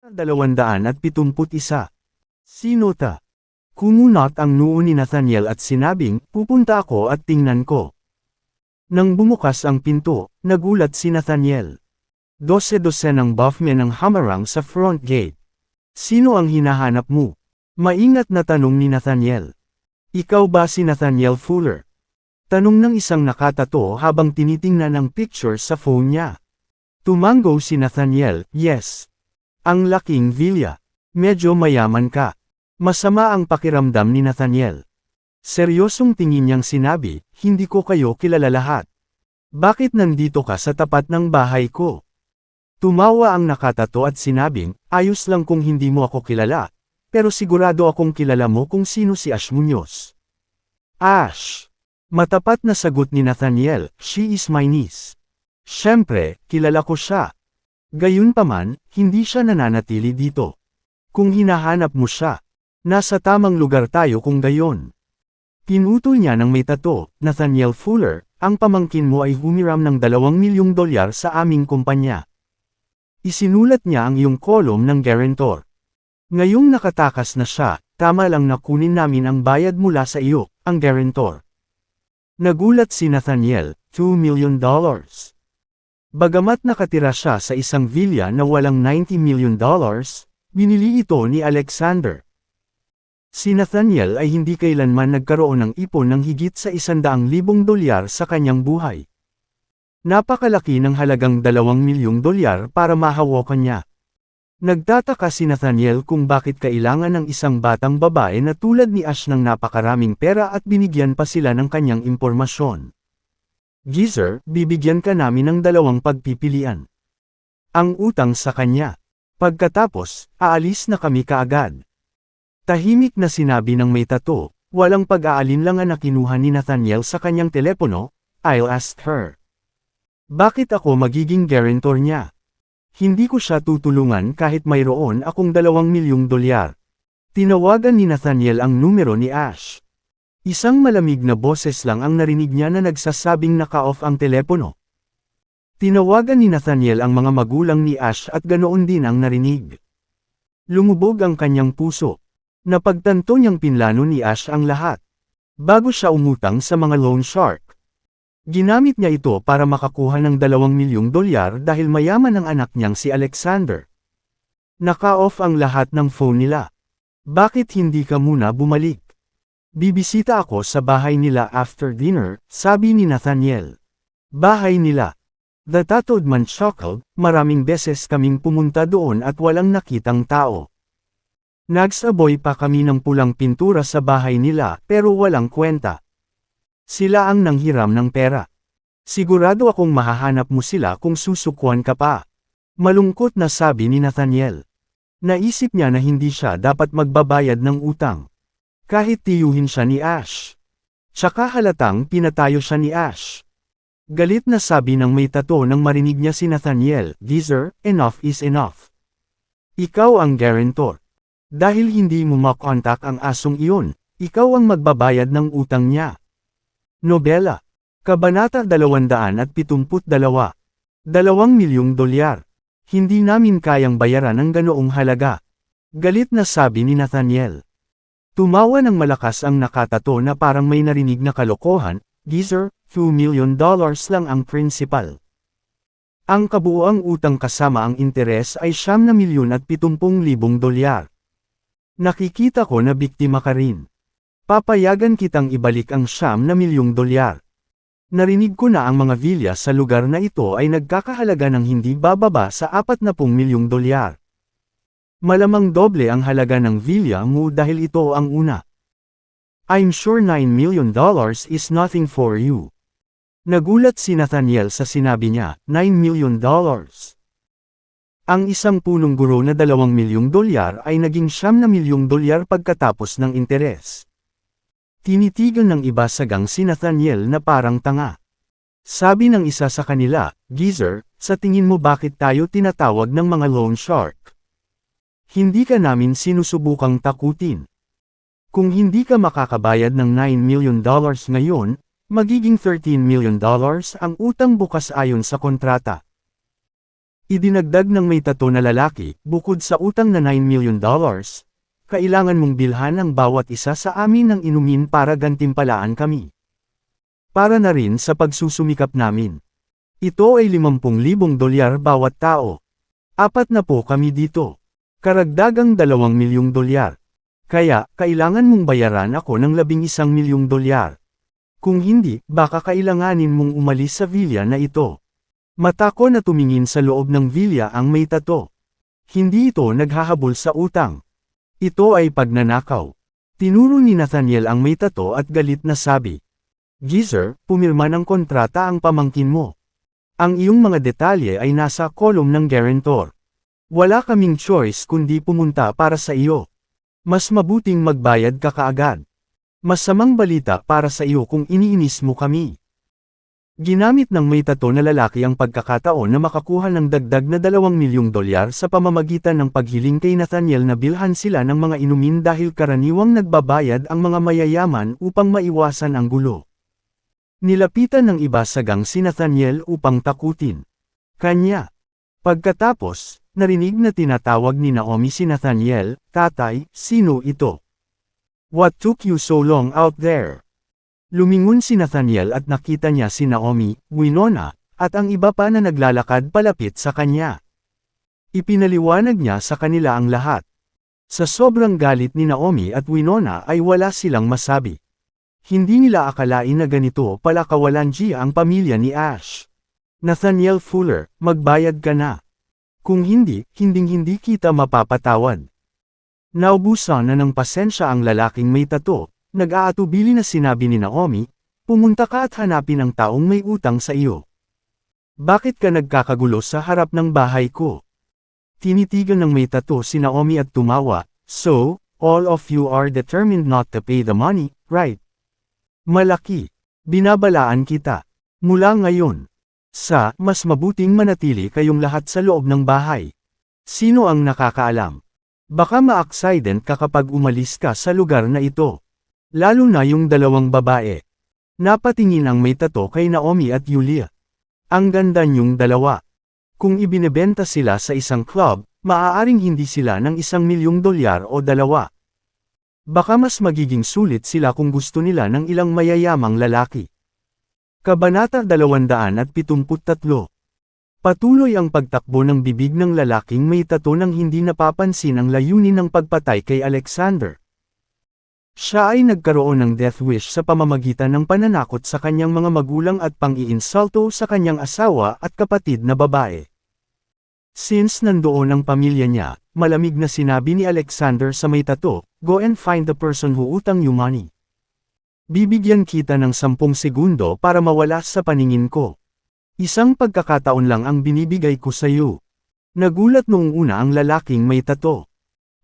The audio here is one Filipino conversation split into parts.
271. Sinota. Kumunot ang noo ni Nathaniel at sinabing, pupunta ako at tingnan ko. Nang bumukas ang pinto, nagulat si Nathaniel. Dose-dose ng buffmen ang hamarang sa front gate. Sino ang hinahanap mo? Maingat na tanong ni Nathaniel. Ikaw ba si Nathaniel Fuller? Tanong ng isang nakatato habang tinitingnan ang picture sa phone niya. Tumango si Nathaniel, yes. Ang laking villa. Medyo mayaman ka. Masama ang pakiramdam ni Nathaniel. Seryosong tingin niyang sinabi, hindi ko kayo kilala lahat. Bakit nandito ka sa tapat ng bahay ko? Tumawa ang nakatato at sinabing, ayos lang kung hindi mo ako kilala, pero sigurado akong kilala mo kung sino si Ash Munoz. Ash! Matapat na sagot ni Nathaniel, she is my niece. Siyempre, kilala ko siya. Gayunpaman, hindi siya nananatili dito. Kung hinahanap mo siya, nasa tamang lugar tayo kung gayon. Pinutol niya ng may tato, Nathaniel Fuller, ang pamangkin mo ay humiram ng $2 milyong sa aming kumpanya. Isinulat niya ang iyong kolom ng guarantor. Ngayong nakatakas na siya, tama lang na kunin namin ang bayad mula sa iyo, ang guarantor. Nagulat si Nathaniel, $2 million. Bagamat nakatira siya sa isang villa na walang $90 million, binili ito ni Alexander. Si Nathaniel ay hindi kailanman nagkaroon ng ipon ng higit sa $100,000 sa kanyang buhay. Napakalaki ng halagang $2 milyong para mahawakan niya. Nagtataka si Nathaniel kung bakit kailangan ng isang batang babae na tulad ni Ash ng napakaraming pera at binigyan pa sila ng kanyang impormasyon. Geezer, bibigyan ka namin ng 2 pagpipilian. Ang utang sa kanya. Pagkatapos, aalis na kami kaagad. Tahimik na sinabi ng may tato, walang pag-aalinlangan na kinuha ni Nathaniel sa kanyang telepono, I'll ask her. Bakit ako magiging guarantor niya? Hindi ko siya tutulungan kahit mayroon akong $2 milyong. Tinawagan ni Nathaniel ang numero ni Ash. Isang malamig na boses lang ang narinig niya na nagsasabing naka-off ang telepono. Tinawagan ni Nathaniel ang mga magulang ni Ash at ganoon din ang narinig. Lumubog ang kanyang puso. Napagtanto niyang pinlano ni Ash ang lahat. Bago siya umutang sa mga loan shark. Ginamit niya ito para makakuha ng $2 milyong dahil mayaman ang anak niyang si Alexander. Naka-off ang lahat ng phone nila. Bakit hindi ka muna bumalik? Bibisita ako sa bahay nila after dinner, sabi ni Nathaniel. Bahay nila. The tattooed man chuckled, maraming beses kaming pumunta doon at walang nakitang tao. Nagsaboy pa kami ng pulang pintura sa bahay nila pero walang kwenta. Sila ang nanghiram ng pera. Sigurado akong mahahanap mo sila kung susukuan ka pa. Malungkot na sabi ni Nathaniel. Naisip niya na hindi siya dapat magbabayad ng utang. Kahit tiyuhin siya ni Ash. Tsaka halatang pinatayo siya ni Ash. Galit na sabi ng may tato nang marinig niya si Nathaniel, Geezer, enough is enough. Ikaw ang guarantor. Dahil hindi mo makontak ang asong iyon, ikaw ang magbabayad ng utang niya. Nobela. Kabanata 272. $2 milyong. Hindi namin kayang bayaran ng ganoong halaga. Galit na sabi ni Nathaniel. Tumawa ng malakas ang nakatato na parang may narinig na kalokohan, Geezer, $2 million lang ang principal. Ang kabuuang utang kasama ang interes ay $9,070,000. Nakikita ko na biktima ka rin. Papayagan kitang ibalik ang $9,000,000. Narinig ko na ang mga villa sa lugar na ito ay nagkakahalaga ng hindi bababa sa $40 milyong. Malamang doble ang halaga ng villa mo dahil ito ang una. I'm sure $9 million is nothing for you. Nagulat si Nathaniel sa sinabi niya, $9 million. Ang isang punong guro na $2 milyong ay naging $9 milyong pagkatapos ng interes. Tinitigan ng iba sagang si Nathaniel na parang tanga. Sabi ng isa sa kanila, Geezer, sa tingin mo bakit tayo tinatawag ng mga loan shark? Hindi ka namin sinusubukang takutin. Kung hindi ka makakabayad ng $9 million ngayon, magiging $13 million ang utang bukas ayon sa kontrata. Idinagdag ng may tato na lalaki, bukod sa utang na $9 million, kailangan mong bilhan ang bawat isa sa amin ng inumin para gantimpalaan kami. Para na rin sa pagsusumikap namin. Ito ay $50,000 bawat tao. 4 na po kami dito. Karagdagang $2 milyong. Kaya, kailangan mong bayaran ako ng $11 milyong. Kung hindi, baka kailanganin mong umalis sa villa na ito. Mata ko na tumingin sa loob ng villa ang may tato. Hindi ito naghahabol sa utang. Ito ay pagnanakaw. Tinuro ni Nathaniel ang may tato at galit na sabi. Geezer, pumirma ng kontrata ang pamangkin mo. Ang iyong mga detalye ay nasa kolom ng guarantor. Wala kaming choice kundi pumunta para sa iyo. Mas mabuting magbayad ka kaagad. Masamang balita para sa iyo kung iniinis mo kami. Ginamit ng may tato na lalaki ang pagkakataon na makakuha ng dagdag na $2 milyong sa pamamagitan ng paghiling kay Nathaniel na bilhan sila ng mga inumin dahil karaniwang nagbabayad ang mga mayayaman upang maiwasan ang gulo. Nilapitan ng iba sa gang si Nathaniel upang takutin kanya. Pagkatapos, narinig na tinatawag ni Naomi si Nathaniel, "Tatay, sino ito? What took you so long out there?" Lumingon si Nathaniel at nakita niya si Naomi, Winona, at ang iba pa na naglalakad palapit sa kanya. Ipinaliwanag niya sa kanila ang lahat. Sa sobrang galit ni Naomi at Winona ay wala silang masabi. Hindi nila akalain na ganito pala kawalanji ang pamilya ni Ash. Nathaniel Fuller, magbayad ka na. Kung hindi, hinding-hindi kita mapapatawad. Naubusan na ng pasensya ang lalaking may tato, nag-aatubili na sinabi ni Naomi, pumunta ka at hanapin ang taong may utang sa iyo. Bakit ka nagkakagulo sa harap ng bahay ko? Tinitigan ng may tato si Naomi at tumawa, so, all of you are determined not to pay the money, right? Malaki. Binabalaan kita. Mula ngayon. Mas mabuting manatili kayong lahat sa loob ng bahay. Sino ang nakakaalam? Baka ma-accident ka kapag umalis ka sa lugar na ito. Lalo na yung dalawang babae. Napatingin ang may tato kay Naomi at Yulia. Ang ganda niyong dalawa. Kung ibinebenta sila sa isang club, maaaring hindi sila ng $1 milyong o $2. Baka mas magiging sulit sila kung gusto nila ng ilang mayayamang lalaki. Kabanata 273. Patuloy ang pagtakbo ng bibig ng lalaking may tato nang hindi napapansin ang layunin ng pagpatay kay Alexander. Siya ay nagkaroon ng death wish sa pamamagitan ng pananakot sa kanyang mga magulang at pang-iinsulto sa kanyang asawa at kapatid na babae. Since nandoon ang pamilya niya, malamig na sinabi ni Alexander sa may tato, go and find the person who utang you money. Bibigyan kita ng 10 segundo para mawala sa paningin ko. Isang pagkakataon lang ang binibigay ko sa iyo. Nagulat noong una ang lalaking may tato.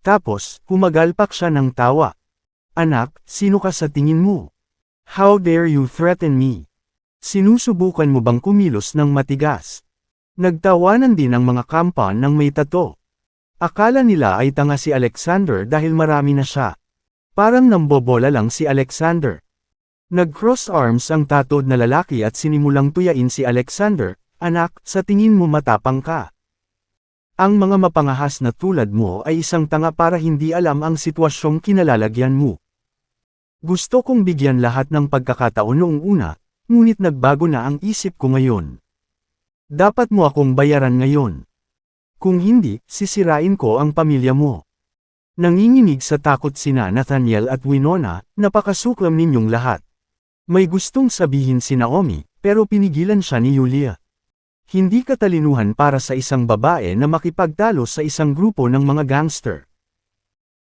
Tapos, humagalpak siya ng tawa. Anak, sino ka sa tingin mo? How dare you threaten me? Sinusubukan mo bang kumilos ng matigas? Nagtawanan din ang mga kampan ng may tato. Akala nila ay tanga si Alexander dahil marami na siya. Parang nambobola lang si Alexander. Nag-cross arms ang tatod na lalaki at sinimulang tuyain si Alexander, anak, sa tingin mo matapang ka. Ang mga mapangahas na tulad mo ay isang tanga para hindi alam ang sitwasyong kinalalagyan mo. Gusto kong bigyan lahat ng pagkakataon noong una, ngunit nagbago na ang isip ko ngayon. Dapat mo akong bayaran ngayon. Kung hindi, sisirain ko ang pamilya mo. Nanginginig sa takot sina Nathaniel at Winona, napakasuklam ninyong lahat. May gustong sabihin si Naomi, pero pinigilan siya ni Yulia. Hindi katalinuhan para sa isang babae na makipagtalo sa isang grupo ng mga gangster.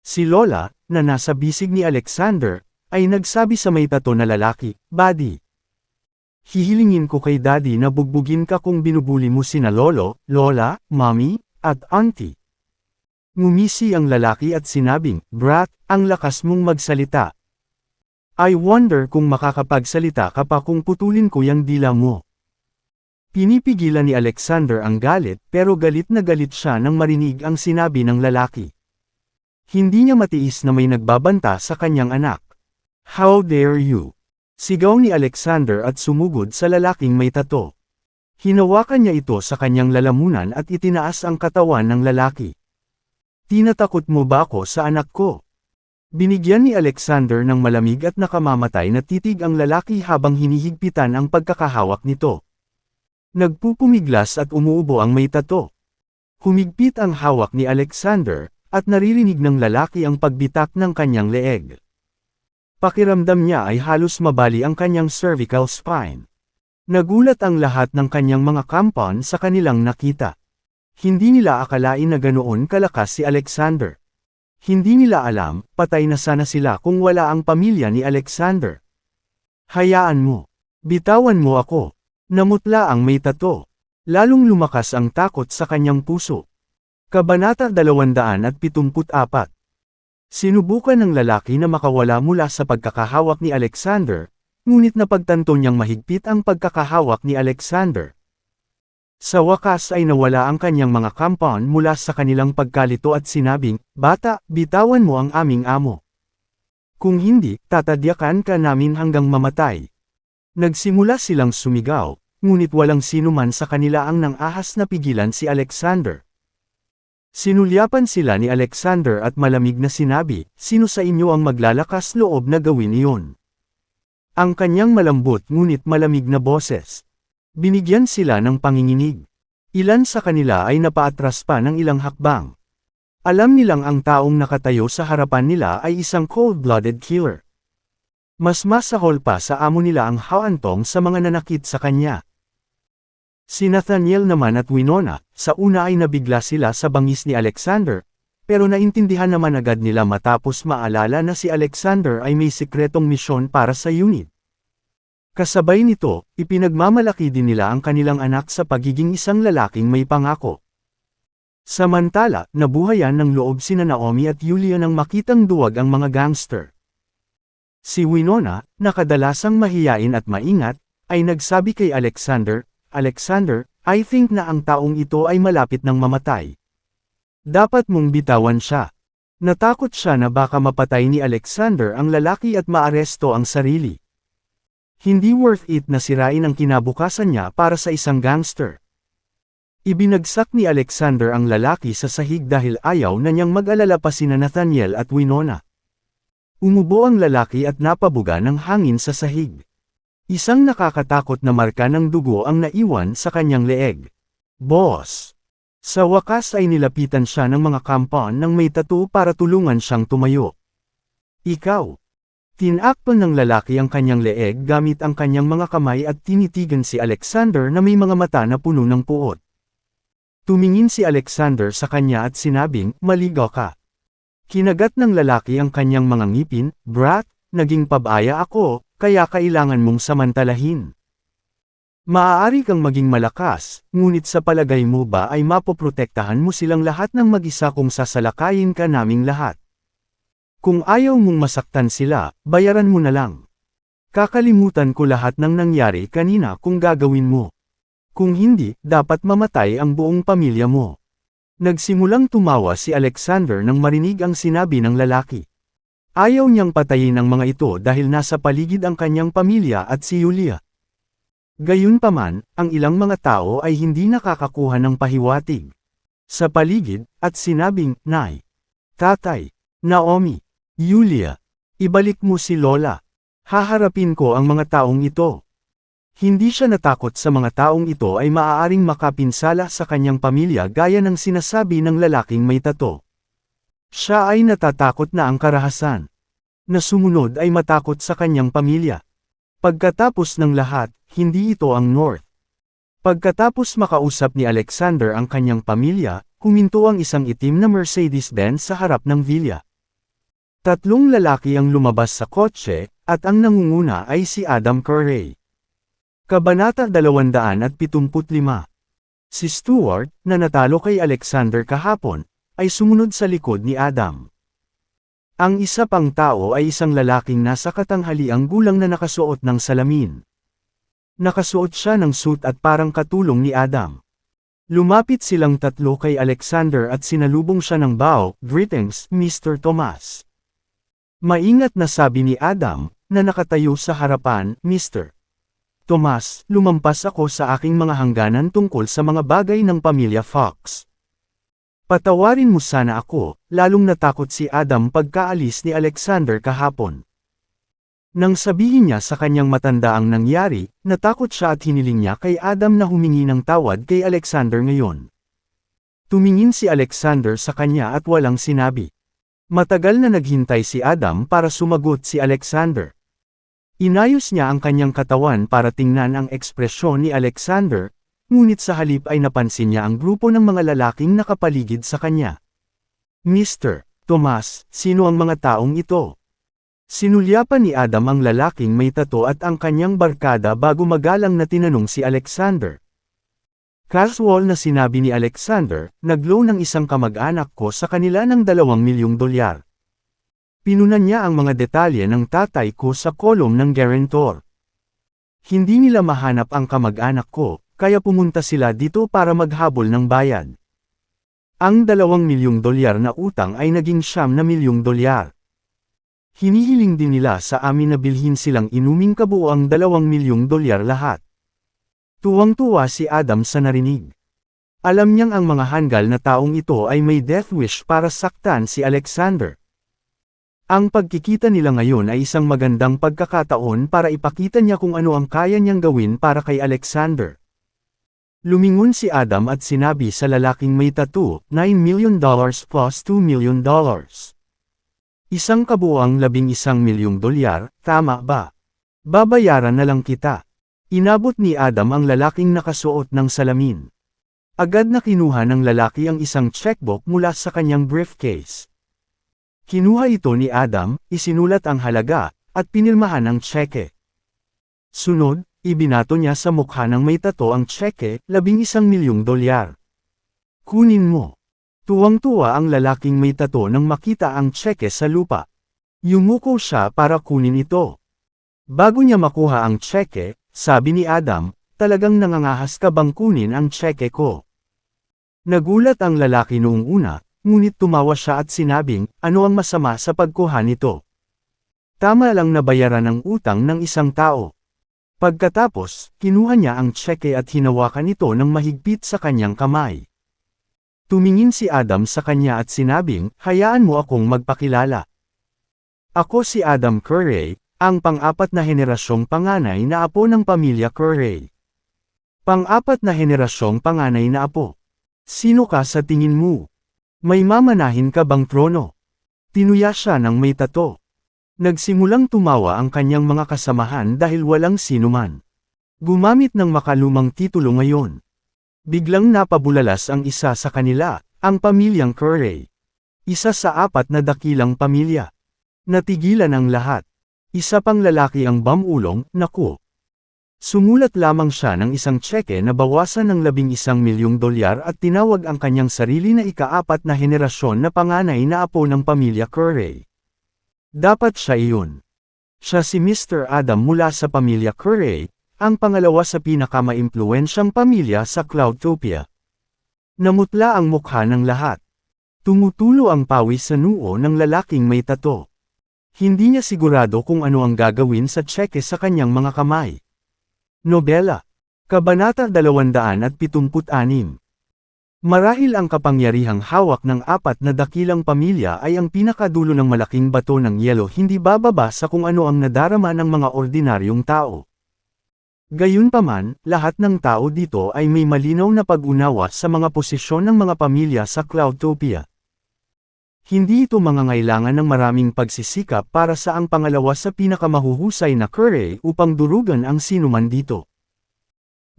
Si Lola, na nasa bisig ni Alexander, ay nagsabi sa may tato na lalaki, Buddy. Hihilingin ko kay Daddy na bugbugin ka kung binubuli mo sina Lolo, Lola, Mommy, at Auntie. Ngumisi ang lalaki at sinabing, Brat, ang lakas mong magsalita. I wonder kung makakapagsalita ka pa kung putulin ko yang dila mo. Pinipigilan ni Alexander ang galit pero galit na galit siya nang marinig ang sinabi ng lalaki. Hindi niya matiis na may nagbabanta sa kanyang anak. How dare you? Sigaw ni Alexander at sumugod sa lalaking may tato. Hinawakan niya ito sa kanyang lalamunan at itinaas ang katawan ng lalaki. Tinatakot mo ba ako sa anak ko? Binigyan ni Alexander ng malamig at nakamamatay na titig ang lalaki habang hinihigpitan ang pagkakahawak nito. Nagpupumiglas at umuubo ang may tato. Humigpit ang hawak ni Alexander, at naririnig ng lalaki ang pagbitak ng kanyang leeg. Pakiramdam niya ay halos mabali ang kanyang cervical spine. Nagulat ang lahat ng kanyang mga kampon sa kanilang nakita. Hindi nila akalain na ganoon kalakas si Alexander. Hindi nila alam, patay na sana sila kung wala ang pamilya ni Alexander. Hayaan mo. Bitawan mo ako. Namutla ang may tato. Lalong lumakas ang takot sa kanyang puso. Kabanata 274. Sinubukan ng lalaki na makawala mula sa pagkakahawak ni Alexander, ngunit napagtanto niyang mahigpit ang pagkakahawak ni Alexander. Sa wakas ay nawala ang kanyang mga kampon mula sa kanilang pagkalito at sinabing, "Bata, bitawan mo ang aming amo. Kung hindi, tatadyakan ka namin hanggang mamatay." Nagsimula silang sumigaw, ngunit walang sinuman sa kanila ang nang-ahas na pigilan si Alexander. Sinulyapan sila ni Alexander at malamig na sinabi, "Sino sa inyo ang maglalakas loob na gawin iyon?" Ang kanyang malambot ngunit malamig na boses. Binigyan sila ng panginginig. Ilan sa kanila ay napaatras pa ng ilang hakbang. Alam nilang ang taong nakatayo sa harapan nila ay isang cold-blooded killer. Mas masahol pa sa amo nila ang hawantong sa mga nanakit sa kanya. Si Nathaniel naman at Winona, sa una ay nabigla sila sa bangis ni Alexander, pero naintindihan naman agad nila matapos maalala na si Alexander ay may sikretong misyon para sa unit. Kasabay nito, ipinagmamalaki din nila ang kanilang anak sa pagiging isang lalaking may pangako. Samantala, nabuhayan ng loob sina Naomi at Yulia nang makitang duwag ang mga gangster. Si Winona, na kadalasang mahiyain at maingat, ay nagsabi kay Alexander, "Alexander, I think na ang taong ito ay malapit ng mamatay. Dapat mong bitawan siya." Natakot siya na baka mapatay ni Alexander ang lalaki at maaresto ang sarili. Hindi worth it na sirain ang kinabukasan niya para sa isang gangster. Ibinagsak ni Alexander ang lalaki sa sahig dahil ayaw na niyang mag-alala pa sina Nathaniel at Winona. Umubo ang lalaki at napabuga ng hangin sa sahig. Isang nakakatakot na marka ng dugo ang naiwan sa kanyang leeg. "Boss!" Sa wakas ay nilapitan siya ng mga kampon ng may tattoo para tulungan siyang tumayo. "Ikaw!" Tinakpan ng lalaki ang kanyang leeg gamit ang kanyang mga kamay at tinitigan si Alexander na may mga mata na puno ng puot. Tumingin si Alexander sa kanya at sinabing, "Maligaw ka." Kinagat ng lalaki ang kanyang mga ngipin, "Brat, naging pabaya ako, kaya kailangan mong samantalahin. Maaari kang maging malakas, ngunit sa palagay mo ba ay mapoprotektahan mo silang lahat ng mag-isa kung sasalakayin ka naming lahat? Kung ayaw mong masaktan sila, bayaran mo na lang. Kakalimutan ko lahat ng nangyari kanina kung gagawin mo. Kung hindi, dapat mamatay ang buong pamilya mo." Nagsimulang tumawa si Alexander nang marinig ang sinabi ng lalaki. Ayaw niyang patayin ang mga ito dahil nasa paligid ang kanyang pamilya at si Yulia. Gayunpaman, ang ilang mga tao ay hindi nakakakuha ng pahiwatig sa paligid, at sinabing, "Nay, Tatay, Naomi, Yulia, ibalik mo si Lola. Haharapin ko ang mga taong ito." Hindi siya natakot sa mga taong ito ay maaaring makapinsala sa kanyang pamilya gaya ng sinasabi ng lalaking may tato. Siya ay natatakot na ang karahasan na sumunod ay matakot sa kanyang pamilya. Pagkatapos ng lahat, hindi ito ang North. Pagkatapos makausap ni Alexander ang kanyang pamilya, huminto ang isang itim na Mercedes-Benz sa harap ng villa. Tatlong lalaki ang lumabas sa kotse, at ang nangunguna ay si Adam Curray. Kabanata 275. Si Stuart, na natalo kay Alexander kahapon, ay sumunod sa likod ni Adam. Ang isa pang tao ay isang lalaking nasa katanghaliang gulang na nakasuot ng salamin. Nakasuot siya ng suit at parang katulong ni Adam. Lumapit silang tatlo kay Alexander at sinalubong siya ng bow, "Greetings, Mr. Thomas." Maingat na sabi ni Adam, na nakatayo sa harapan, "Mr. Tomas, lumampas ako sa aking mga hangganan tungkol sa mga bagay ng pamilya Fox. Patawarin mo sana ako, lalong natakot si Adam pagkaalis ni Alexander kahapon. Nang sabihin niya sa kanyang matanda ang nangyari, natakot siya at hiniling niya kay Adam na humingi ng tawad kay Alexander ngayon. Tumingin si Alexander sa kanya at walang sinabi. Matagal na naghintay si Adam para sumagot si Alexander. Inayos niya ang kanyang katawan para tingnan ang ekspresyon ni Alexander, ngunit sa halip ay napansin niya ang grupo ng mga lalaking nakapaligid sa kanya. Mr. Tomas, sino ang mga taong ito? Sinulyapan ni Adam ang lalaking may tato at ang kanyang barkada bago magalang na tinanong si Alexander. Casual na sinabi ni Alexander, nag-loan ng isang kamag-anak ko sa kanila ng $2 milyong. Pinunan niya ang mga detalye ng tatay ko sa kolom ng guarantor. Hindi nila mahanap ang kamag-anak ko, kaya pumunta sila dito para maghabol ng bayad. Ang $2 milyong na utang ay naging $9 milyong. Hinihiling din nila sa amin na bilhin silang inuming kabuuang $2 milyong lahat. Tuwang-tuwa si Adam sa narinig. Alam niyang ang mga hanggal na taong ito ay may death wish para saktan si Alexander. Ang pagkikita nila ngayon ay isang magandang pagkakataon para ipakita niya kung ano ang kaya niyang gawin para kay Alexander. Lumingon si Adam at sinabi sa lalaking may tattoo, $9 million plus $2 million. Isang kabuuang $11 milyong, tama ba? Babayaran na lang kita. Inabot ni Adam ang lalaking nakasuot ng salamin. Agad na kinuha ng lalaki ang isang checkbook mula sa kanyang briefcase. Kinuha ito ni Adam, isinulat ang halaga, at pinirmahan ang tseke. Sunod, ibinato niya sa mukha ng may tato ang tseke, $11 milyong. Kunin mo. Tuwang-tuwa ang lalaking may tato nang makita ang tseke sa lupa. Yumuko siya para kunin ito. Bago niya makuha ang tseke, sabi ni Adam, talagang nangangahas ka bang kunin ang tseke ko? Nagulat ang lalaki noong una, ngunit tumawa siya at sinabing, ano ang masama sa pagkuha nito? Tama lang na bayaran ang utang ng isang tao. Pagkatapos, kinuha niya ang tseke at hinawakan ito ng mahigpit sa kanyang kamay. Tumingin si Adam sa kanya at sinabing, hayaan mo akong magpakilala. Ako si Adam Curray, ang pang-apat na henerasyong panganay na apo ng pamilya Curray. Pang-apat na henerasyong panganay na apo. Sino ka sa tingin mo? May mamanahin ka bang trono? Tinuya siya ng may tato. Nagsimulang tumawa ang kanyang mga kasamahan dahil walang sinuman. Gumamit ng makalumang titulo ngayon. Biglang napabulalas ang isa sa kanila, ang pamilyang Curray. Isa sa 4 na dakilang pamilya. Natigilan ang lahat. Isa pang lalaki ang bamulong, naku. Sumulat lamang siya ng isang tseke na bawasan ng $11 milyong at tinawag ang kanyang sarili na ika-4 na henerasyon na panganay na apo ng pamilya Curray. Dapat siya iyon. Siya si Mr. Adam mula sa pamilya Curray, ang pangalawa sa pinakamaimpluwensyang pamilya sa Cloudtopia. Namutla ang mukha ng lahat. Tumutulo ang pawis sa noo ng lalaking may tato. Hindi niya sigurado kung ano ang gagawin sa tseke sa kanyang mga kamay. Nobela. Kabanata 276. Marahil ang kapangyarihang hawak ng 4 na dakilang pamilya ay ang pinakadulo ng malaking bato ng yelo hindi bababa sa kung ano ang nadarama ng mga ordinaryong tao. Gayunpaman, lahat ng tao dito ay may malinaw na pag-unawa sa mga posisyon ng mga pamilya sa Cloudtopia. Hindi ito mangangailangan ng maraming pagsisikap para sa ang pangalawa sa pinakamahuhusay na Curray upang durugan ang sinuman dito.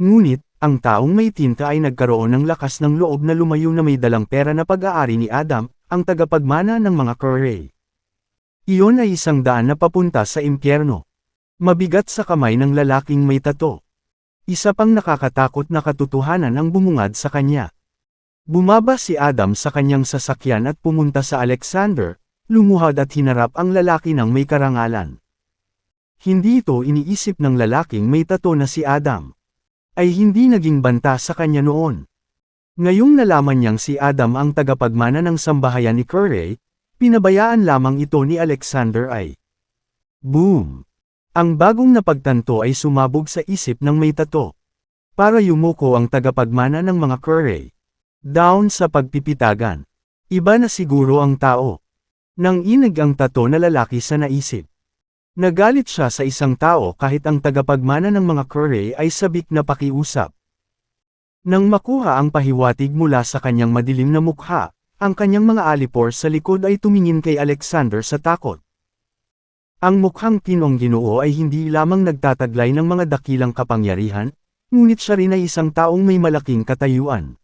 Ngunit, ang taong may tinta ay nagkaroon ng lakas ng loob na lumayo na may dalang pera na pag-aari ni Adam, ang tagapagmana ng mga Curray. Iyon ay 100 na papunta sa impyerno. Mabigat sa kamay ng lalaking may tato. Isa pang nakakatakot na katotohanan ang bumungad sa kanya. Bumaba si Adam sa kanyang sasakyan at pumunta sa Alexander, lumuhad at hinarap ang lalaki ng may karangalan. Hindi ito iniisip ng lalaking may tato na si Adam. Ay hindi naging banta sa kanya noon. Ngayong nalaman niyang si Adam ang tagapagmana ng sambahayan ni Curray, pinabayaan lamang ito ni Alexander ay. Boom! Ang bagong napagtanto ay sumabog sa isip ng may tato. Para yumuko ang tagapagmana ng mga Curry. Down sa pagpipitagan. Iba na siguro ang tao. Nang inig ang tato na lalaki sa naisip. Nagalit siya sa isang tao kahit ang tagapagmana ng mga Curry ay sabik na pakiusap. Nang makuha ang pahiwatig mula sa kanyang madilim na mukha, ang kanyang mga alipor sa likod ay tumingin kay Alexander sa takot. Ang mukhang Pinong Ginoo ay hindi lamang nagtataglay ng mga dakilang kapangyarihan, ngunit siya rin ay isang taong may malaking katayuan.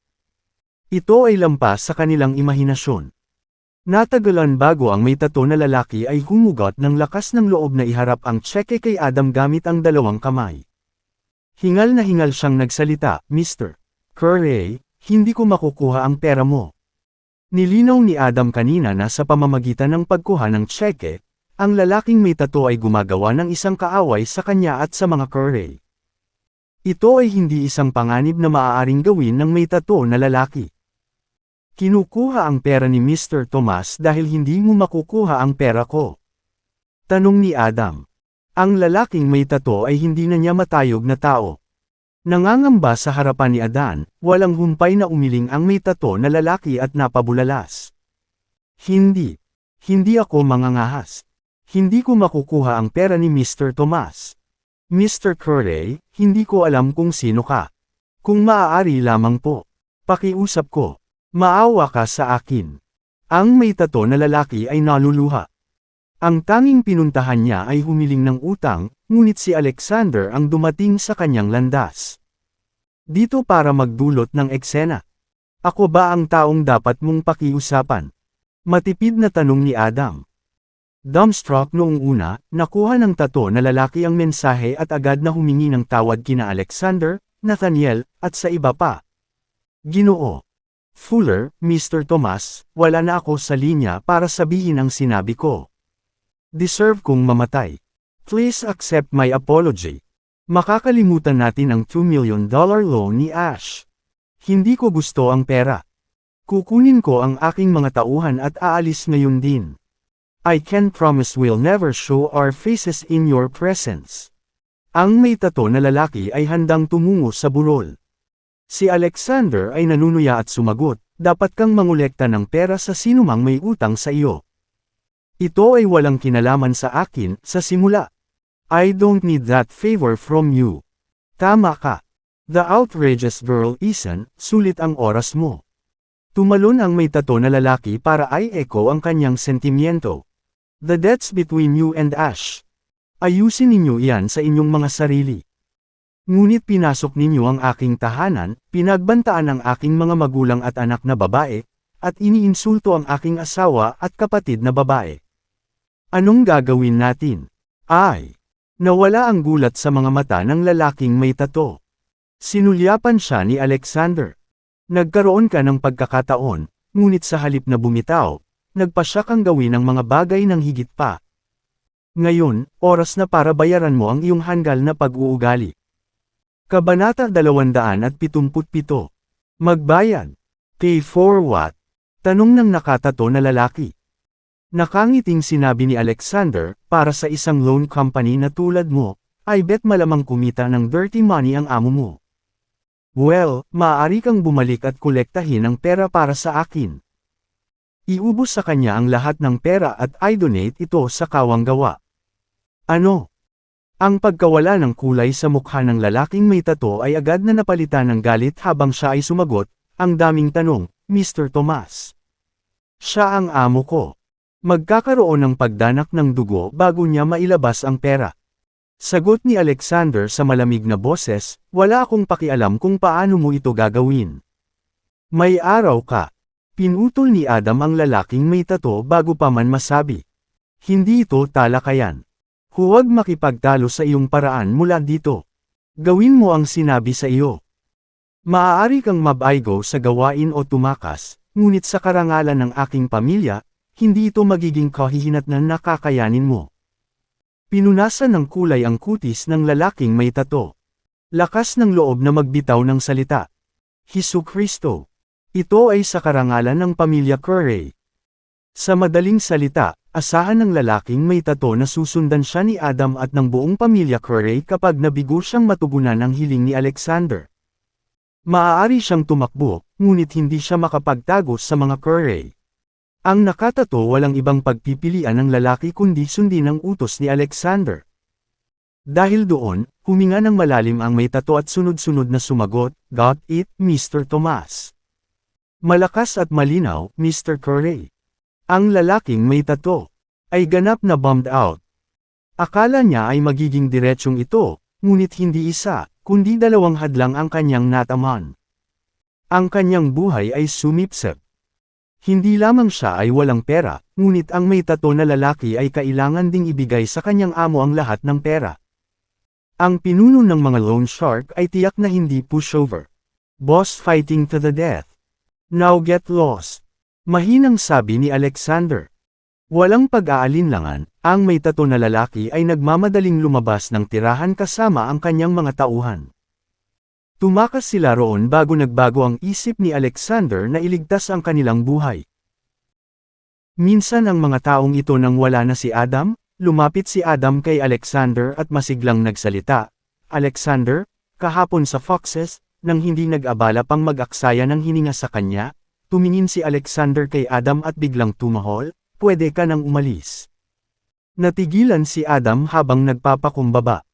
Ito ay lampas sa kanilang imahinasyon. Natagalan bago ang may tato na lalaki ay humugot ng lakas ng loob na iharap ang tseke kay Adam gamit ang dalawang kamay. Hingal na hingal siyang nagsalita, Mr. Curry, hindi ko makukuha ang pera mo. Nilinaw ni Adam kanina na sa pamamagitan ng pagkuha ng tseke, ang lalaking may tato ay gumagawa ng isang kaaway sa kanya at sa mga Curry. Ito ay hindi isang panganib na maaaring gawin ng may tato na lalaki. Kinukuha ang pera ni Mr. Tomas dahil hindi mo makukuha ang pera ko. Tanong ni Adam. Ang lalaking may tato ay hindi na niya matayog na tao. Nangangamba sa harapan ni Adan, walang humpay na umiling ang may tato na lalaki at napabulalas. Hindi. Hindi ako mangangahas. Hindi ko makukuha ang pera ni Mr. Tomas. Mr. Curry, hindi ko alam kung sino ka. Kung maaari lamang po. Pakiusap ko. Maawa ka sa akin. Ang may tato na lalaki ay naluluha. Ang tanging pinuntahan niya ay humiling ng utang, ngunit si Alexander ang dumating sa kanyang landas. Dito para magdulot ng eksena. Ako ba ang taong dapat mong pakiusapan? Matipid na tanong ni Adam. Dumbstruck noong una, nakuha ng tato na lalaki ang mensahe at agad na humingi ng tawad kina Alexander, Nathaniel, at sa iba pa. Ginoo. Fuller, Mr. Tomas, wala na ako sa linya para sabihin ang sinabi ko. Deserve kong mamatay. Please accept my apology. Makakalimutan natin ang $2 million loan ni Ash. Hindi ko gusto ang pera. Kukunin ko ang aking mga tauhan at aalis ngayon din. I can promise we'll never show our faces in your presence. Ang may tato na lalaki ay handang tumungo sa burol. Si Alexander ay nanunuya at sumagot, dapat kang mangolekta ng pera sa sinumang may utang sa iyo. Ito ay walang kinalaman sa akin, sa simula. I don't need that favor from you. Tama ka. The outrageous girl isn't, sulit ang oras mo. Tumalon ang may tato na lalaki para ay echo ang kanyang sentimiento. The debts between you and Ash. Ayusin ninyo iyan sa inyong mga sarili. Ngunit pinasok ninyo ang aking tahanan, pinagbantaan ang aking mga magulang at anak na babae, at iniinsulto ang aking asawa at kapatid na babae. Anong gagawin natin? Ay! Nawala ang gulat sa mga mata ng lalaking may tato. Sinulyapan siya ni Alexander. Nagkaroon ka ng pagkakataon, ngunit sa halip na bumitaw, nagpasya kang gawin ang mga bagay ng higit pa. Ngayon, oras na para bayaran mo ang iyong hanggal na pag-uugali. Kabanata 277. Magbayad. Pay for what? Tanong ng nakatato na lalaki. Nakangiting sinabi ni Alexander, para sa isang loan company na tulad mo, I bet malamang kumita ng dirty money ang amo mo. Well, maaari kang bumalik at kolektahin ang pera para sa akin. Iubos sa kanya ang lahat ng pera at i-donate ito sa kawang gawa. Ano? Ang pagkawala ng kulay sa mukha ng lalaking may tato ay agad na napalitan ng galit habang siya ay sumagot, ang daming tanong, Mr. Tomas. Siya ang amo ko. Magkakaroon ng pagdanak ng dugo bago niya mailabas ang pera. Sagot ni Alexander sa malamig na boses, wala akong pakialam kung paano mo ito gagawin. May araw ka. Pinutol ni Adam ang lalaking may tato bago pa man masabi. Hindi ito talakayan. Huwag makipagtalo sa iyong paraan mula dito. Gawin mo ang sinabi sa iyo. Maaari kang mabaygo sa gawain o tumakas, ngunit sa karangalan ng aking pamilya, hindi ito magiging kahihinatnan na kakayanin mo. Pinunasan ng kulay ang kutis ng lalaking may tato. Lakas ng loob na magbitaw ng salita. Jesucristo. Ito ay sa karangalan ng pamilya Curry. Sa madaling salita, asahan ng lalaking may tato na susundan siya ni Adam at ng buong pamilya Curry kapag nabigo siyang matugunan ang hiling ni Alexander. Maaari siyang tumakbo, ngunit hindi siya makapagtago sa mga Curry. Ang nakatato walang ibang pagpipilian ng lalaki kundi sundin ang utos ni Alexander. Dahil doon, huminga ng malalim ang may tato at sunod-sunod na sumagot, "Got it, Mr. Tomas." Malakas at malinaw, Mr. Curry. Ang lalaking may tato ay ganap na bummed out. Akala niya ay magiging diretsyong ito, ngunit hindi isa, kundi dalawang hadlang ang kanyang nataman. Ang kanyang buhay ay sumipsip. Hindi lamang siya ay walang pera, ngunit ang may tato na lalaki ay kailangan ding ibigay sa kanyang amo ang lahat ng pera. Ang pinuno ng mga loan shark ay tiyak na hindi pushover. Boss fighting to the death. Now get lost. Mahinang sabi ni Alexander. Walang pag-aalinlangan, ang may tato na lalaki ay nagmamadaling lumabas ng tirahan kasama ang kanyang mga tauhan. Tumakas sila roon bago nagbago ang isip ni Alexander na iligtas ang kanilang buhay. Minsan ang mga taong ito nang wala na si Adam, lumapit si Adam kay Alexander at masiglang nagsalita, "Alexander, kahapon sa Foxes," nang hindi nag-abala pang mag-aksaya ng hininga sa kanya, tumingin si Alexander kay Adam at biglang tumahol, "Pwede ka nang umalis." Natigilan si Adam habang nagpapakumbaba.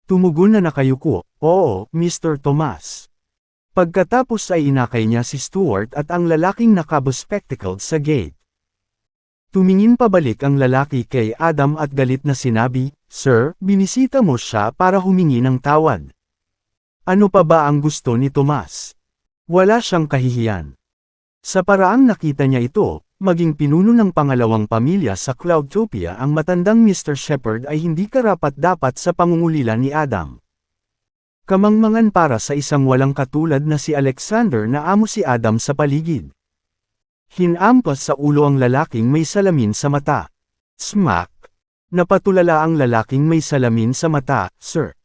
Tumugon na nakayuko, "Oo, Mr. Tomas." Pagkatapos ay inakay niya si Stuart at ang lalaking nakabo-spectacled sa gate. Tumingin pabalik ang lalaki kay Adam at galit na sinabi, "Sir, binisita mo siya para humingi ng tawad. Ano pa ba ang gusto ni Tomas?" Wala siyang kahihiyan. Sa paraang nakita niya ito, maging pinuno ng pangalawang pamilya sa Cloudtopia ang matandang Mr. Shepard ay hindi karapat-dapat sa pangungulila ni Adam. Kamangmangan para sa isang walang katulad na si Alexander na amo si Adam sa paligid. Hinampas sa ulo ang lalaking may salamin sa mata. Smack! Napatulala ang lalaking may salamin sa mata, "Sir."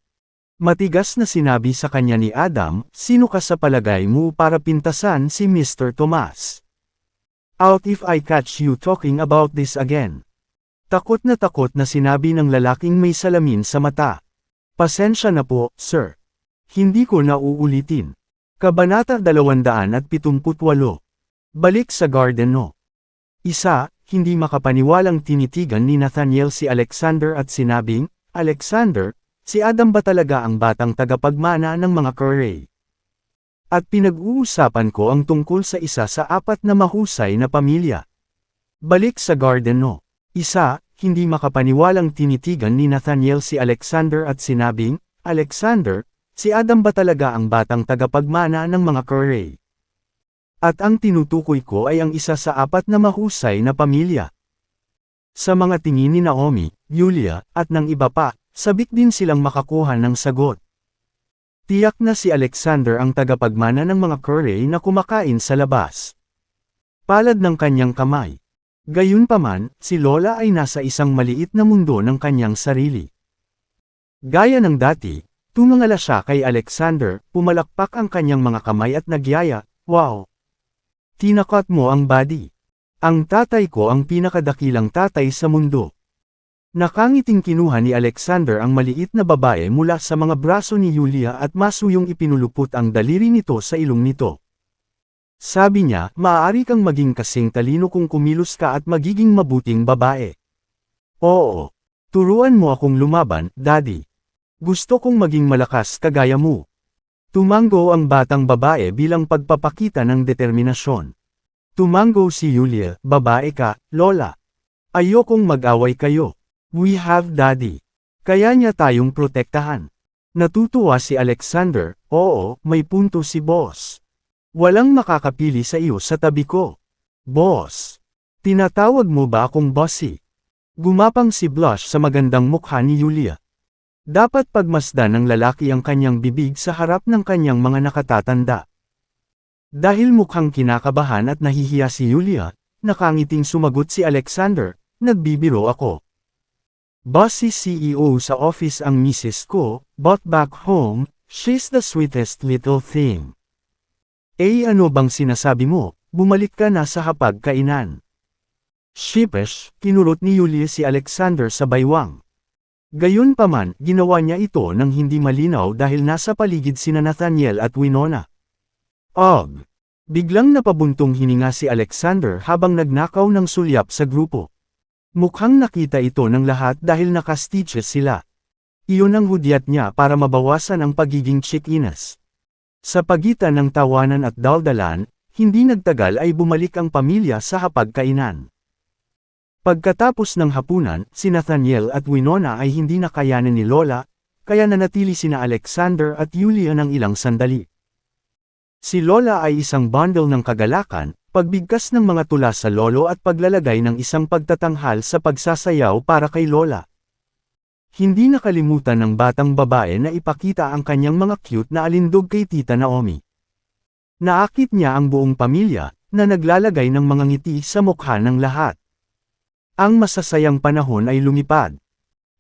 Matigas na sinabi sa kanya ni Adam, "Sino ka sa palagay mo para pintasan si Mr. Tomas? Out if I catch you talking about this again." Takot na sinabi ng lalaking may salamin sa mata. "Pasensya na po, sir. Hindi ko na uulitin." Kabanata 278. Balik sa Garden No. 1, hindi makapaniwalang tinitigan ni Nathaniel si Alexander at sinabing, "Alexander, si Adam ba talaga ang batang tagapagmana ng mga Curry?" At pinag-uusapan ko ang tungkol sa isa sa 4 na mahusay na pamilya. Balik sa Garden No. 1, hindi makapaniwalang tinitigan ni Nathaniel si Alexander at sinabing, "Alexander, si Adam ba talaga ang batang tagapagmana ng mga Curry?" At ang tinutukoy ko ay ang isa sa 4 na mahusay na pamilya. Sa mga tingin ni Naomi, Yulia, at ng iba pa, sabik din silang makakuha ng sagot. Tiyak na si Alexander ang tagapagmana ng mga Curry na kumakain sa labas. Palad ng kanyang kamay. Gayunpaman, si Lola ay nasa isang maliit na mundo ng kanyang sarili. Gaya ng dati, tumangala siya kay Alexander, pumalakpak ang kanyang mga kamay at nagyaya, "Wow! Tinakat mo ang body. Ang tatay ko ang pinakadakilang tatay sa mundo." Nakangiting kinuha ni Alexander ang maliit na babae mula sa mga braso ni Yulia at masuyong ipinulupot ang daliri nito sa ilong nito. Sabi niya, "Maaari kang maging kasing talino kung kumilos ka at magiging mabuting babae." "Oo. Turuan mo akong lumaban, Daddy. Gusto kong maging malakas kagaya mo." Tumango ang batang babae bilang pagpapakita ng determinasyon. Tumango si Yulia, "Babae ka, Lola. Ayokong mag-away kayo. We have Daddy. Kaya niya tayong protektahan." Natutuwa si Alexander, "Oo, may punto si Boss. Walang makakapili sa iyo sa tabi ko." "Boss. Tinatawag mo ba akong bossy?" Gumapang si Blush sa magandang mukha ni Yulia. Dapat pagmasdan ng lalaki ang kanyang bibig sa harap ng kanyang mga nakatatanda. Dahil mukhang kinakabahan at nahihiya si Yulia, nakangiting sumagot si Alexander, "Nagbibiro ako. Bossy CEO sa office ang misis ko, but back home, she's the sweetest little thing." "Eh ano bang sinasabi mo, bumalik ka na sa hapag-kainan." Sheepish, kinurot ni Yulia si Alexander sa baywang. Gayunpaman, ginawa niya ito nang hindi malinaw dahil nasa paligid sina Nathaniel at Winona. Og! Biglang napabuntong hininga si Alexander habang nagnakaw ng sulyap sa grupo. Mukhang nakita ito ng lahat dahil naka-stitches sila. Iyon ang hudyat niya para mabawasan ang pagiging chikinas. Sa pagitan ng tawanan at daldalan, hindi nagtagal ay bumalik ang pamilya sa hapagkainan. Pagkatapos ng hapunan, si Nathaniel at Winona ay hindi nakayanan ni Lola, kaya nanatili sina Alexander at Yulia ng ilang sandali. Si Lola ay isang bundle ng kagalakan, pagbigkas ng mga tula sa lolo at paglalagay ng isang pagtatanghal sa pagsasayaw para kay Lola. Hindi nakalimutan ng batang babae na ipakita ang kanyang mga cute na alindog kay Tita Naomi. Naakit niya ang buong pamilya, na naglalagay ng mga ngiti sa mukha ng lahat. Ang masasayang panahon ay lumipad.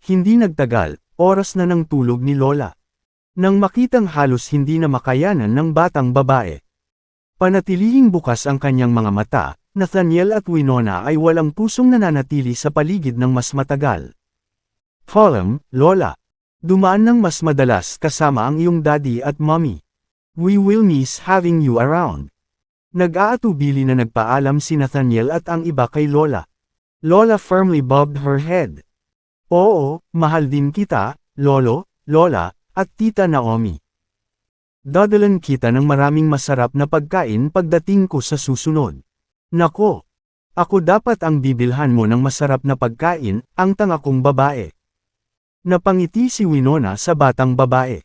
Hindi nagtagal, oras na ng tulog ni Lola. Nang makitang halos hindi na makayanan ng batang babae. Panatilihing bukas ang kanyang mga mata, Nathaniel at Winona ay walang pusong nananatili sa paligid ng mas matagal. Column, Lola. Dumaan ng mas madalas kasama ang iyong daddy at mommy. We will miss having you around. Nag-aatubili na nagpaalam si Nathaniel at ang iba kay Lola. Lola firmly bobbed her head. Oo, mahal din kita, Lolo, Lola, at Tita Naomi. Dadalan kita ng maraming masarap na pagkain pagdating ko sa susunod. Nako! Ako dapat ang bibilhan mo ng masarap na pagkain, ang tanga kong babae. Napangiti si Winona sa batang babae.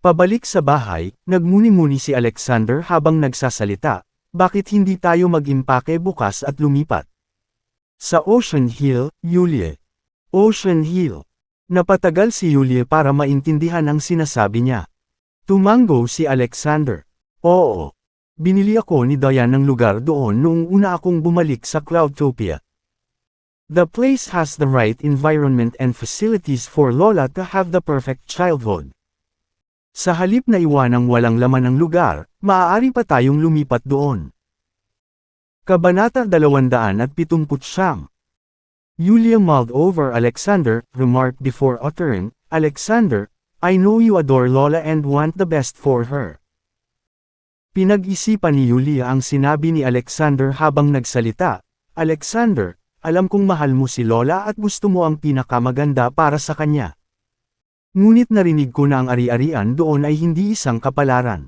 Pabalik sa bahay, nagmuni-muni si Alexander habang nagsasalita, bakit hindi tayo mag-impake bukas at lumipat? Sa Ocean Hill, Yulia. Ocean Hill. Napatagal si Yulia para maintindihan ang sinasabi niya. Tumango si Alexander. Oo. Binili ako ni Diane ng lugar doon noong una akong bumalik sa Cloudtopia. The place has the right environment and facilities for Lola to have the perfect childhood. Sa halip na iwanang walang laman ng lugar, maaari pa tayong lumipat doon. Kabanata 279. Yulia mulled over Alexander, remarked before uttering, Alexander, I know you adore Lola and want the best for her. Pinag-isipan ni Yulia ang sinabi ni Alexander habang nagsalita, Alexander, alam kong mahal mo si Lola at gusto mo ang pinakamaganda para sa kanya. Ngunit narinig ko na ang ari-arian doon ay hindi isang kapalaran.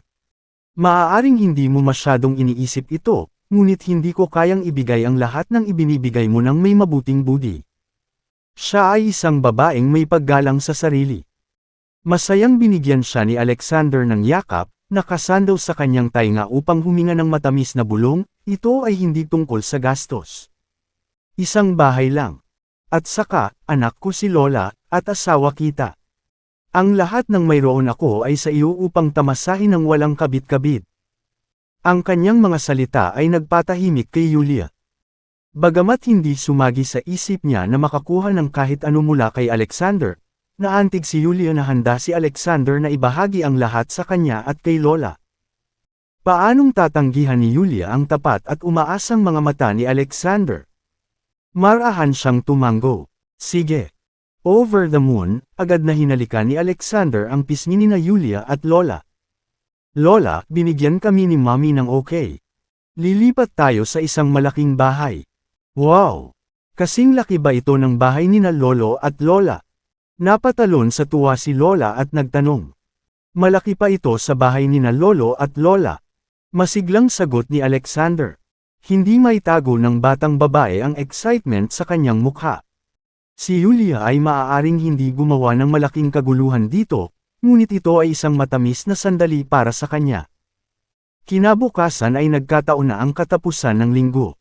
Maaaring hindi mo masyadong iniisip ito, ngunit hindi ko kayang ibigay ang lahat ng ibinibigay mo ng may mabuting budi. Siya ay isang babaeng may paggalang sa sarili. Masayang binigyan siya ni Alexander ng yakap, nakasandaw sa kanyang tainga upang huminga ng matamis na bulong, ito ay hindi tungkol sa gastos. Isang bahay lang. At saka, anak ko si Lola, at asawa kita. Ang lahat ng mayroon ako ay sa iyo upang tamasahin ng walang kabit-kabit. Ang kanyang mga salita ay nagpatahimik kay Yulia. Bagamat hindi sumagi sa isip niya na makakuha ng kahit ano mula kay Alexander, naantig si Yulia na handa si Alexander na ibahagi ang lahat sa kanya at kay Lola. Paanong tatanggihan ni Yulia ang tapat at umaasang mga mata ni Alexander? Marahan siyang tumango. Sige. Over the moon, agad na hinalikan ni Alexander ang pisngi ni na Yulia at Lola. Lola, binigyan kami ni Mommy ng okay. Lilipat tayo sa isang malaking bahay. Wow! Kasing laki ba ito ng bahay ni na Lolo at Lola? Napatalon sa tuwa si Lola at nagtanong. Malaki pa ito sa bahay ni na Lolo at Lola. Masiglang sagot ni Alexander. Hindi maitago ng batang babae ang excitement sa kanyang mukha. Si Yulia ay maaaring hindi gumawa ng malaking kaguluhan dito, ngunit ito ay isang matamis na sandali para sa kanya. Kinabukasan ay nagkataon na ang katapusan ng linggo.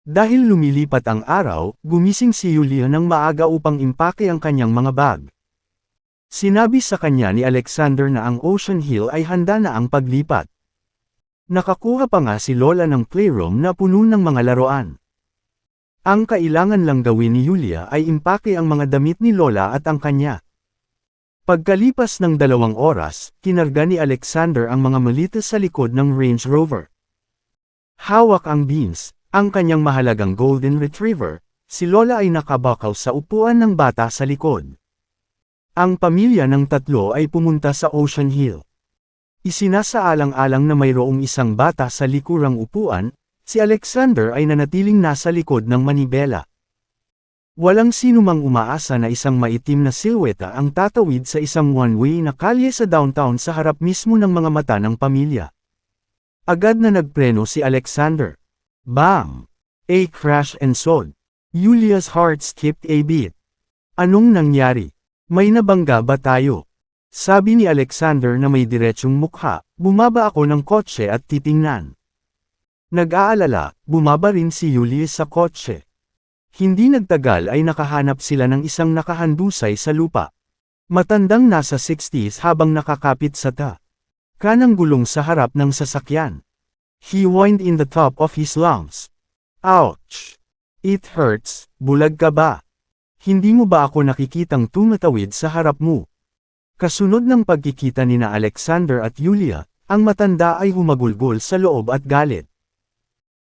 Dahil lumilipat ang araw, gumising si Yulia ng maaga upang impake ang kanyang mga bag. Sinabi sa kanya ni Alexander na ang Ocean Hill ay handa na ang paglipat. Nakakuha pa nga si Lola ng playroom na puno ng mga laruan. Ang kailangan lang gawin ni Yulia ay impake ang mga damit ni Lola at ang kanya. Pagkalipas ng 2 oras, kinarga ni Alexander ang mga malita sa likod ng Range Rover. Hawak ang beans, Ang kanyang mahalagang golden retriever, si Lola ay nakabakaw sa upuan ng bata sa likod. Ang pamilya ng tatlo ay pumunta sa Ocean Hill. Isinasaalang-alang na mayroong isang bata sa likurang upuan, si Alexander ay nanatiling nasa likod ng manibela. Walang sinumang umaasa na isang maitim na silweta ang tatawid sa isang one-way na kalye sa downtown sa harap mismo ng mga mata ng pamilya. Agad na nagpreno si Alexander. Bang! A crash and sold. Julia's heart skipped a beat. Anong nangyari? May nabangga ba tayo? Sabi ni Alexander na may diretsyong mukha, bumaba ako ng kotse at titingnan. Nag-aalala, bumaba rin si Julia sa kotse. Hindi nagtagal ay nakahanap sila ng isang nakahandusay sa lupa. Matandang nasa 60s habang nakakapit sa kanang gulong sa harap ng sasakyan. He whined in the top of his lungs. Ouch! It hurts, bulag ka ba? Hindi mo ba ako nakikitang tumatawid sa harap mo? Kasunod ng pagkikita nina Alexander at Julia, ang matanda ay humagulgol sa loob at galit.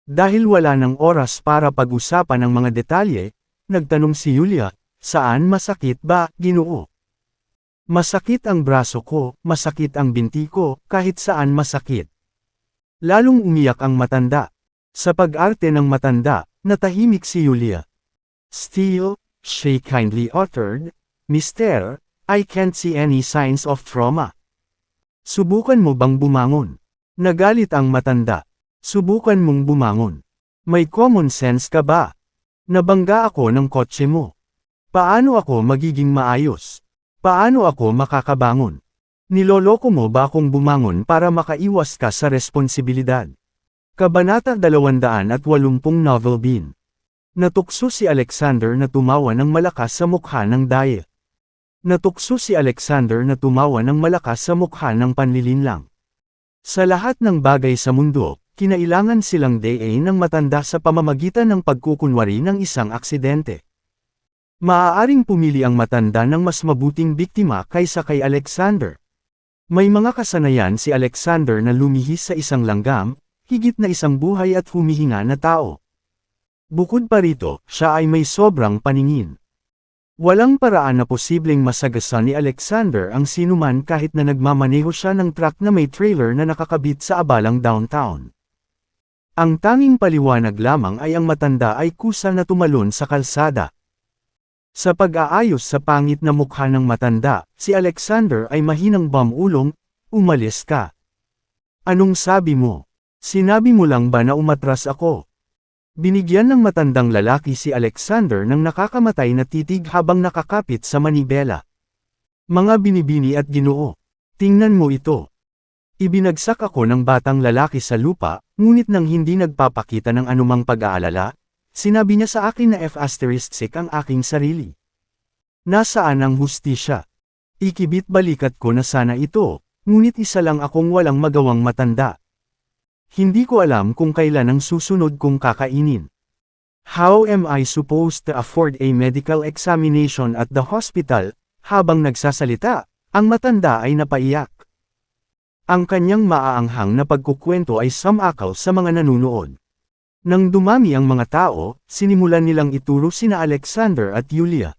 Dahil wala ng oras para pag-usapan ang mga detalye, nagtanong si Julia, saan masakit ba, Ginoo? Masakit ang braso ko, masakit ang binti ko, kahit saan masakit. Lalong umiyak ang matanda. Sa pag-arte ng matanda, natahimik si Julia. Still, she kindly uttered, Mister, I can't see any signs of trauma. Subukan mo bang bumangon? Nagalit ang matanda. Subukan mong bumangon. May common sense ka ba? Nabangga ako ng kotse mo. Paano ako magiging maayos? Paano ako makakabangon? Niloloko mo ba akong bumangon para makaiwas ka sa responsibilidad? Kabanata 280 Novel Bean. Natukso si Alexander na tumawa ng malakas sa mukha ng daya. Natukso si Alexander na tumawa ng malakas sa mukha ng panlilinlang. Sa lahat ng bagay sa mundo, kinailangan silang dayain ng matanda sa pamamagitan ng pagkukunwari ng isang aksidente. Maaaring pumili ang matanda ng mas mabuting biktima kaysa kay Alexander. May mga kasanayan si Alexander na lumihis sa isang langgam, higit na isang buhay at humihinga na tao. Bukod pa rito, siya ay may sobrang paningin. Walang paraan na posibleng masagasan ni Alexander ang sinuman kahit na nagmamaneho siya ng truck na may trailer na nakakabit sa abalang downtown. Ang tanging paliwanag lamang ay ang matanda ay kusa na tumalon sa kalsada. Sa pag-aayos sa pangit na mukha ng matanda, si Alexander ay mahinang bumulong, umalis ka. Anong sabi mo? Sinabi mo lang ba na umatras ako? Binigyan ng matandang lalaki si Alexander ng nakakamatay na titig habang nakakapit sa manibela. Mga binibini at Ginoo. Tingnan mo ito. Ibinagsak ako ng batang lalaki sa lupa, ngunit nang hindi nagpapakita ng anumang pag-aalala, sinabi niya sa akin na F*** ang aking sarili. Nasaan ang hustisya? Ikibit balikat ko na sana ito, ngunit isa lang akong walang magawang matanda. Hindi ko alam kung kailan ang susunod kong kakainin. How am I supposed to afford a medical examination at the hospital? Habang nagsasalita, ang matanda ay napaiyak. Ang kanyang maaanghang na pagkukwento ay sumakaw sa mga nanunood. Nang dumami ang mga tao, sinimulan nilang ituro sina Alexander at Julia.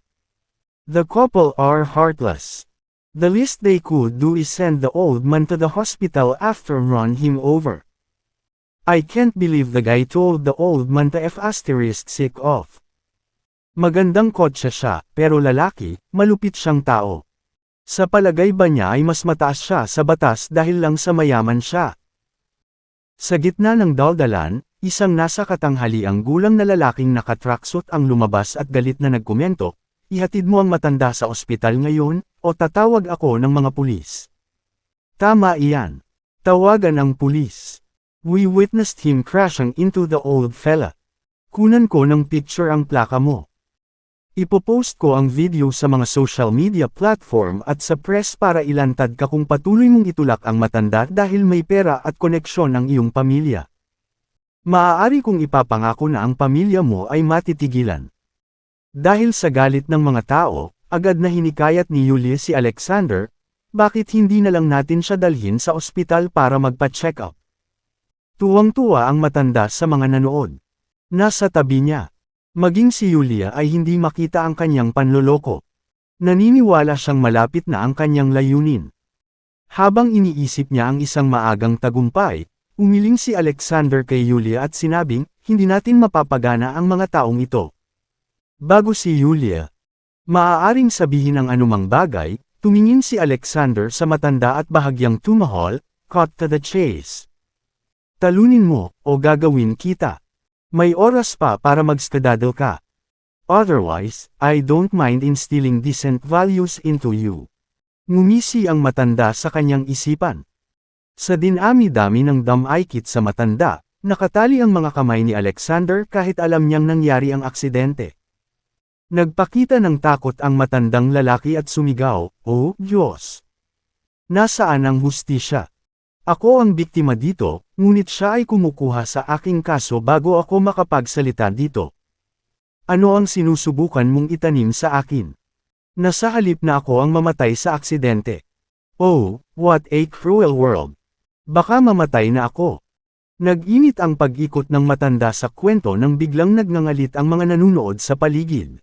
The couple are heartless. The least they could do is send the old man to the hospital after run him over. I can't believe the guy told the old man to F*** off. Magandang kotse siya, pero lalaki, malupit siyang tao. Sa palagay ba niya ay mas mataas siya sa batas dahil lang sa mayaman siya? Sa gitna ng daldalan, isang nasa katanghaliang gulang na lalaking nakatraksot ang lumabas at galit na nagkomento, ihatid mo ang matanda sa ospital ngayon, o tatawag ako ng mga pulis. Tama iyan. Tawagan ang pulis. We witnessed him crashing into the old fella. Kunan ko ng picture ang plaka mo. Ipopost ko ang video sa mga social media platform at sa press para ilantad ka kung patuloy mong itulak ang matanda dahil may pera at koneksyon ang iyong pamilya. Maaari kong ipapangako na ang pamilya mo ay matitigilan. Dahil sa galit ng mga tao, agad na hinikayat ni Julia si Alexander, bakit hindi na lang natin siya dalhin sa ospital para magpa-check up? Tuwang-tuwa ang matanda sa mga nanood. Nasa tabi niya. Maging si Yulia ay hindi makita ang kanyang panloloko. Naniniwala siyang malapit na ang kanyang layunin. Habang iniisip niya ang isang maagang tagumpay, umiling si Alexander kay Yulia at sinabing, hindi natin mapapagana ang mga taong ito. Bago si Yulia maaaring sabihin ang anumang bagay, tumingin si Alexander sa matanda at bahagyang tumahol, cut to the chase. Talunin mo, o gagawin kita. May oras pa para mag-skedaddle ka. Otherwise, I don't mind instilling decent values into you. Ngumisi ang matanda sa kanyang isipan. Sa dinami-dami ng damaykit sa matanda, nakatali ang mga kamay ni Alexander kahit alam niyang nangyari ang aksidente. Nagpakita ng takot ang matandang lalaki at sumigaw, "Oh, Diyos! Nasaan ang hustisya? Ako ang biktima dito, ngunit siya ay kumukuha sa aking kaso bago ako makapagsalita dito. Ano ang sinusubukan mong itanim sa akin? Nasa halip na ako ang mamatay sa aksidente. Oh, what a cruel world! Baka mamatay na ako." Nag-init ang pag-ikot ng matanda sa kwento nang biglang nagngangalit ang mga nanunood sa paligid.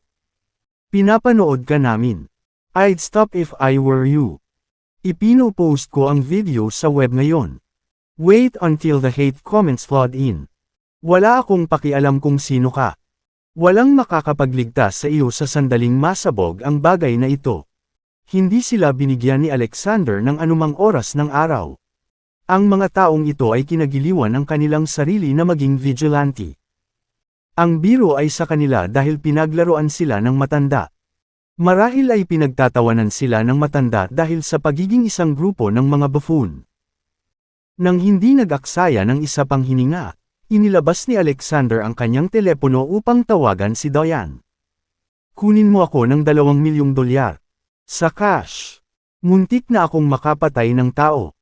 Pinapanood ka namin. I'd stop if I were you. Ipino-post ko ang video sa web ngayon. Wait until the hate comments flood in. Wala akong pakialam kung sino ka. Walang makakapagligtas sa iyo sa sandaling masabog ang bagay na ito. Hindi sila binigyan ni Alexander ng anumang oras ng araw. Ang mga taong ito ay kinagiliwan ng kanilang sarili na maging vigilante. Ang biro ay sa kanila dahil pinaglaruan sila ng matanda. Marahil ay pinagtatawanan sila ng matanda dahil sa pagiging isang grupo ng mga buffoon. Nang hindi nag-aksaya ng isa pang hininga, inilabas ni Alexander ang kanyang telepono upang tawagan si Diane. Kunin mo ako ng $2 milyong. Sa cash. Muntik na akong makapatay ng tao.